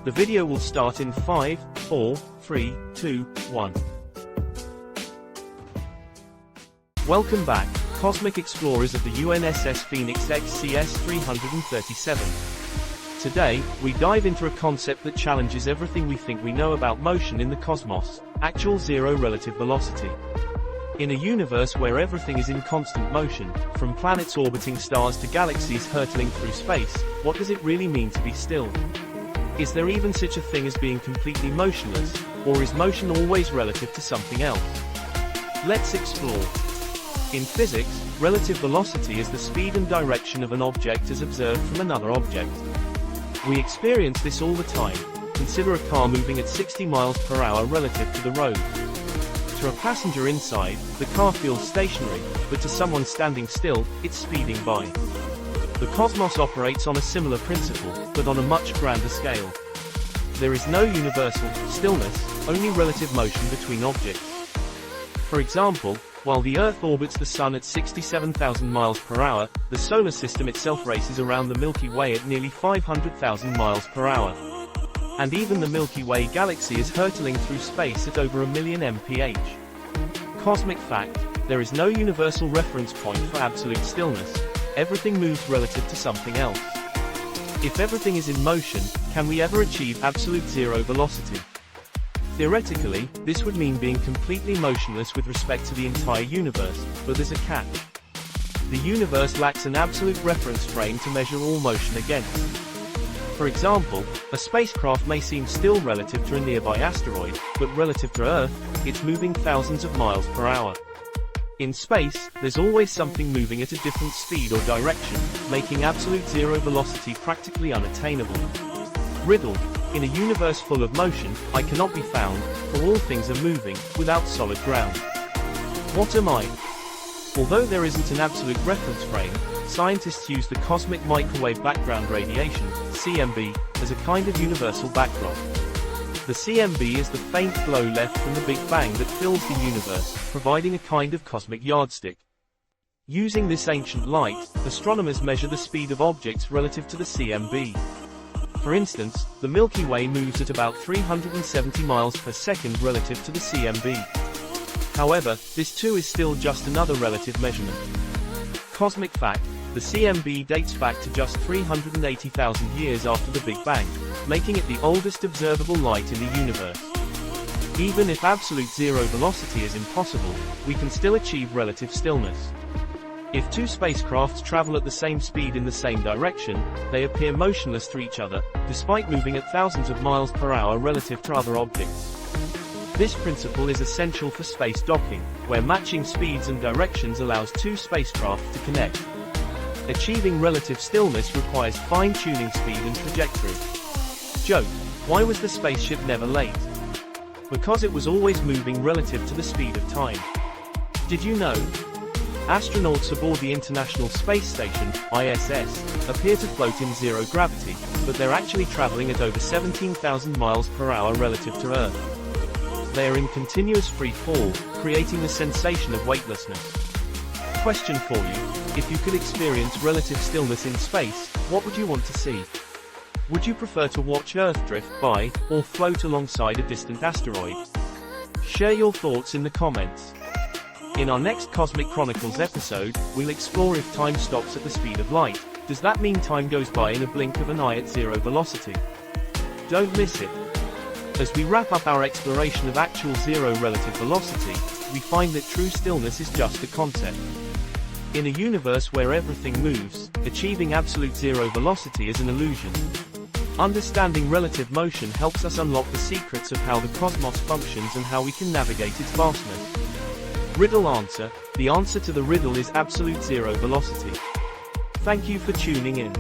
The video will start in 5, 4, 3, 2, 1. Welcome back, cosmic explorers of the UNSS Phoenix XCS-337. Today, we dive into a concept that challenges everything we think we know about motion in the cosmos: actual zero relative velocity. In a universe where everything is in constant motion, from planets orbiting stars to galaxies hurtling through space, what does it really mean to be still? Is there even such a thing as being completely motionless, or is motion always relative to something else? Let's explore. In physics, relative velocity is the speed and direction of an object as observed from another object. We experience this all the time. Consider a car moving at 60 miles per hour relative to the road. To a passenger inside, the car feels stationary, but to someone standing still, it's speeding by. The cosmos operates on a similar principle, but on a much grander scale. There is no universal stillness, only relative motion between objects. For example, while the Earth orbits the Sun at 67,000 miles per hour, the solar system itself races around the Milky Way at nearly 500,000 miles per hour. And even the Milky Way galaxy is hurtling through space at over 1 million mph. Cosmic fact: there is no universal reference point for absolute stillness. Everything moves relative to something else. If everything is in motion, can we ever achieve absolute zero velocity? Theoretically, this would mean being completely motionless with respect to the entire universe, but there's a catch. The universe lacks an absolute reference frame to measure all motion against. For example, a spacecraft may seem still relative to a nearby asteroid, but relative to Earth, it's moving thousands of miles per hour. In space, there's always something moving at a different speed or direction, making absolute zero velocity practically unattainable. Riddle: in a universe full of motion, I cannot be found, for all things are moving, without solid ground. What am I? Although there isn't an absolute reference frame, scientists use the cosmic microwave background radiation, CMB, as a kind of universal backdrop. The CMB is the faint glow left from the Big Bang that fills the universe, providing a kind of cosmic yardstick. Using this ancient light, astronomers measure the speed of objects relative to the CMB. For instance, the Milky Way moves at about 370 miles per second relative to the CMB. However, this too is still just another relative measurement. Cosmic fact: the CMB dates back to just 380,000 years after the Big Bang, making it the oldest observable light in the universe. Even if absolute zero velocity is impossible, we can still achieve relative stillness. If two spacecrafts travel at the same speed in the same direction, they appear motionless to each other, despite moving at thousands of miles per hour relative to other objects. This principle is essential for space docking, where matching speeds and directions allows two spacecraft to connect. Achieving relative stillness requires fine-tuning speed and trajectory. Joke: why was the spaceship never late? Because it was always moving relative to the speed of time. Did you know? Astronauts aboard the International Space Station, ISS, appear to float in zero gravity, but they're actually traveling at over 17,000 miles per hour relative to Earth. They are in continuous free fall, creating the sensation of weightlessness. Question for you: if you could experience relative stillness in space, what would you want to see? Would you prefer to watch Earth drift by, or float alongside a distant asteroid? Share your thoughts in the comments. In our next Cosmic Chronicles episode, we'll explore if time stops at the speed of light. Does that mean time goes by in a blink of an eye at zero velocity? Don't miss it. As we wrap up our exploration of actual zero relative velocity, we find that true stillness is just a concept. In a universe where everything moves, achieving absolute zero velocity is an illusion. Understanding relative motion helps us unlock the secrets of how the cosmos functions and how we can navigate its vastness. Riddle answer: the answer to the riddle is absolute zero velocity. Thank you for tuning in.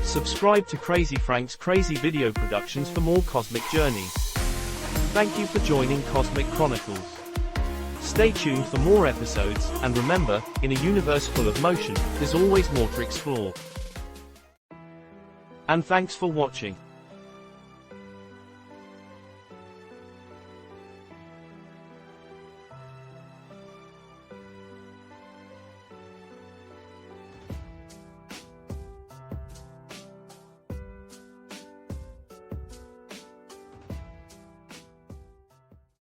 Subscribe to Crazy Frank's Crazy Video Productions for more cosmic journeys. Thank you for joining Cosmic Chronicles. Stay tuned for more episodes, and remember, in a universe full of motion, there's always more to explore. And thanks for watching.